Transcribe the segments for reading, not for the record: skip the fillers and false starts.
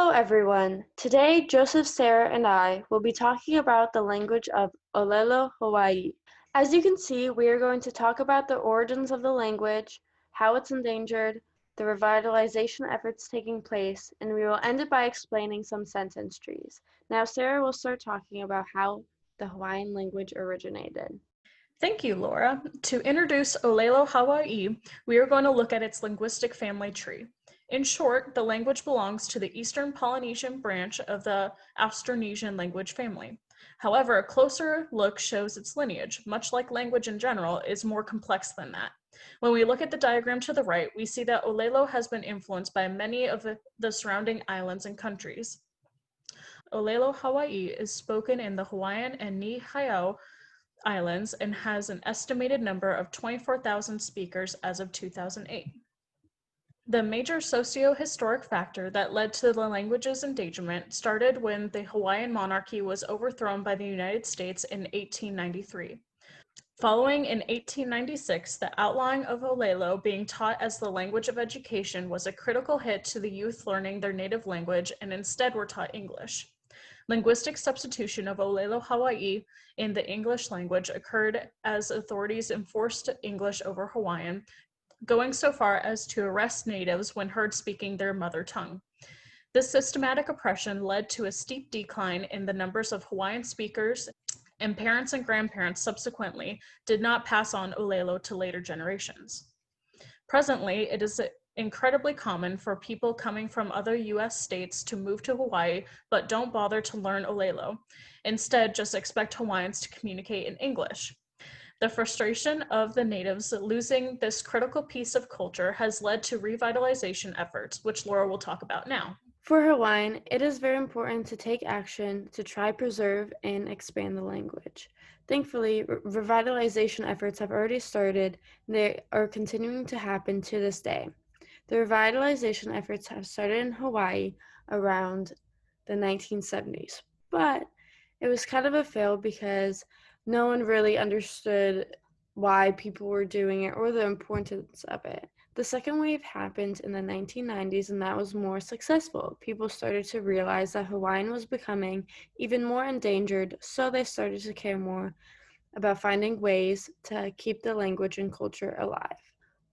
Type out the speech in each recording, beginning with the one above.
Hello everyone. Today, Joseph, Sarah, and I will be talking about the language of Olelo, Hawaii. As you can see, we are going to talk about the origins of the language, how it's endangered, the revitalization efforts taking place, and we will end it by explaining some sentence trees. Now, Sarah will start talking about how the Hawaiian language originated. Thank you, Laura. To introduce Olelo Hawaii, we are going to look at its linguistic family tree. In short, the language belongs to the Eastern Polynesian branch of the Austronesian language family. However, a closer look shows its lineage, much like language in general, is more complex than that. When we look at the diagram to the right, we see that Olelo has been influenced by many of the surrounding islands and countries. Olelo Hawaii is spoken in the Hawaiian and Niihau Islands and has an estimated number of 24,000 speakers as of 2008. The major socio-historic factor that led to the language's endangerment started when the Hawaiian monarchy was overthrown by the United States in 1893. Following in 1896, the outlawing of Olelo being taught as the language of education was a critical hit to the youth learning their native language and instead were taught English. Linguistic substitution of Olelo Hawaii in the English language occurred as authorities enforced English over Hawaiian, going so far as to arrest natives when heard speaking their mother tongue. This systematic oppression led to a steep decline in the numbers of Hawaiian speakers, and parents and grandparents subsequently did not pass on Olelo to later generations. Presently, it is incredibly common for people coming from other US states to move to Hawaii but don't bother to learn Olelo. Instead, just expect Hawaiians to communicate in English. The frustration of the natives losing this critical piece of culture has led to revitalization efforts, which Laura will talk about now. For Hawaiian, it is very important to take action to try preserve and expand the language. Thankfully, revitalization efforts have already started and they are continuing to happen to this day. The revitalization efforts have started in Hawaii around the 1970s, but it was kind of a fail because no one really understood why people were doing it or the importance of it. The second wave happened in the 1990s, and that was more successful. People started to realize that Hawaiian was becoming even more endangered, so they started to care more about finding ways to keep the language and culture alive.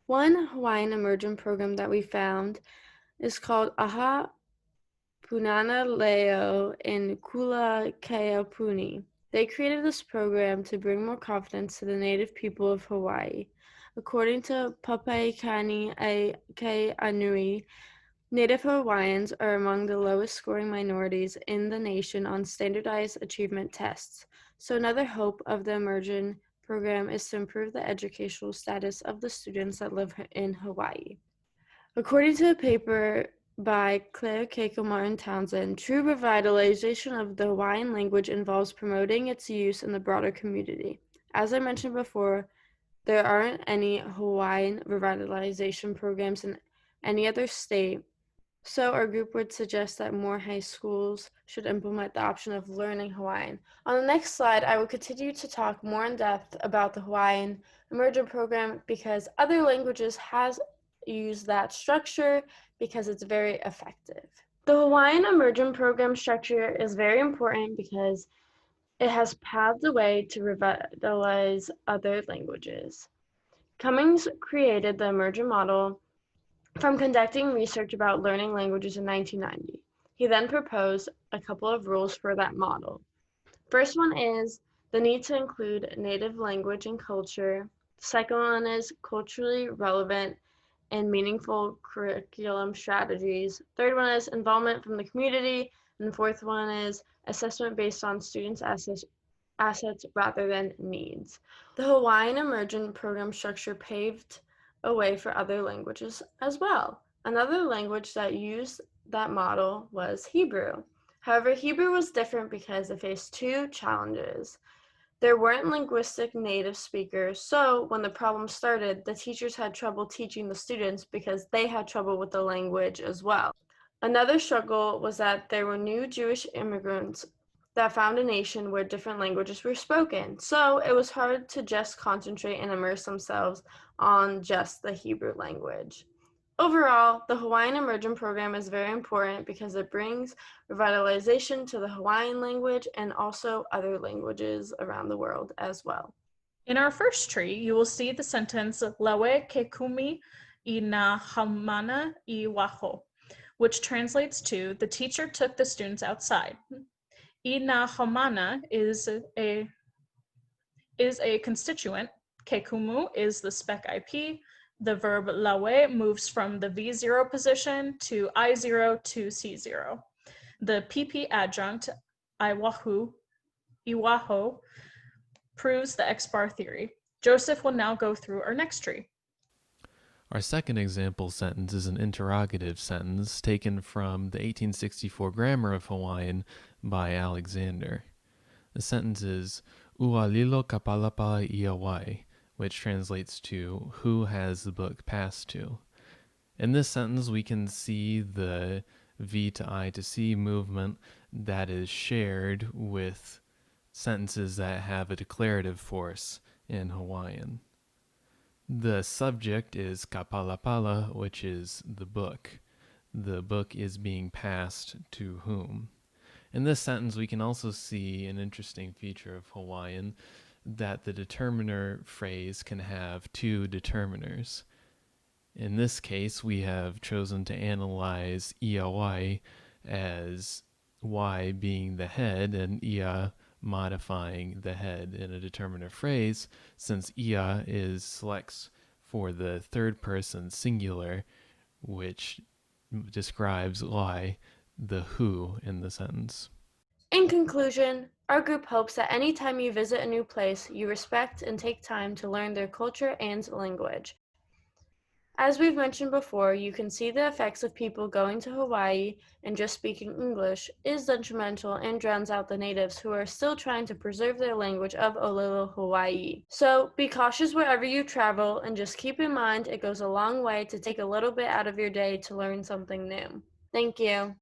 One Hawaiian immersion program that we found is called Aha Punana Leo in Kula Keapuni. They created this program to bring more confidence to the native people of Hawaii. According to Papaikani Ke Anui, Native Hawaiians are among the lowest scoring minorities in the nation on standardized achievement tests. So another hope of the immersion program is to improve the educational status of the students that live in Hawaii. According to a paper by Claire Keiko Martin Townsend, true revitalization of the Hawaiian language involves promoting its use in the broader community. As I mentioned before, there aren't any Hawaiian revitalization programs in any other state, so our group would suggest that more high schools should implement the option of learning Hawaiian. On the next slide, I will continue to talk more in depth about the Hawaiian immersion program because other languages has used that structure because it's very effective. The Hawaiian immersion program structure is very important because it has paved the way to revitalize other languages. Cummings created the immersion model from conducting research about learning languages in 1990. He then proposed a couple of rules for that model. First one is the need to include native language and culture. The second one is culturally relevant and meaningful curriculum strategies. Third one is involvement from the community. And the fourth one is assessment based on students' assets rather than needs. The Hawaiian immersion program structure paved a way for other languages as well. Another language that used that model was Hebrew. However, Hebrew was different because it faced two challenges. There weren't linguistic native speakers, so when the problem started, the teachers had trouble teaching the students because they had trouble with the language as well. Another struggle was that there were new Jewish immigrants that found a nation where different languages were spoken, so it was hard to just concentrate and immerse themselves on just the Hebrew language. Overall, the Hawaiian Immersion Program is very important because it brings revitalization to the Hawaiian language and also other languages around the world as well. In our first tree, you will see the sentence Lawe ke kumi I na hamana I waho, which translates to the teacher took the students outside. I na hamana is a constituent. Kekumu is the spec IP. The verb lawe moves from the V0 position to I0 to C0. The PP adjunct, iwaho, proves the X-bar theory. Joseph will now go through our next tree. Our second example sentence is an interrogative sentence taken from the 1864 Grammar of Hawaiian by Alexander. The sentence is Ualilo kapalapa iawai, which translates to who has the book passed to. In this sentence, we can see the V to I to C movement that is shared with sentences that have a declarative force in Hawaiian. The subject is kapalapala, which is the book. The book is being passed to whom? In this sentence, we can also see an interesting feature of Hawaiian that the determiner phrase can have two determiners. In this case, we have chosen to analyze iawai as y being the head and ia modifying the head in a determiner phrase, since ia is selects for the third person singular, which describes y, the who in the sentence. In conclusion, our group hopes that any time you visit a new place, you respect and take time to learn their culture and language. As we've mentioned before, you can see the effects of people going to Hawaii and just speaking English is detrimental and drowns out the natives who are still trying to preserve their language of Olelo Hawaii. So be cautious wherever you travel and just keep in mind it goes a long way to take a little bit out of your day to learn something new. Thank you.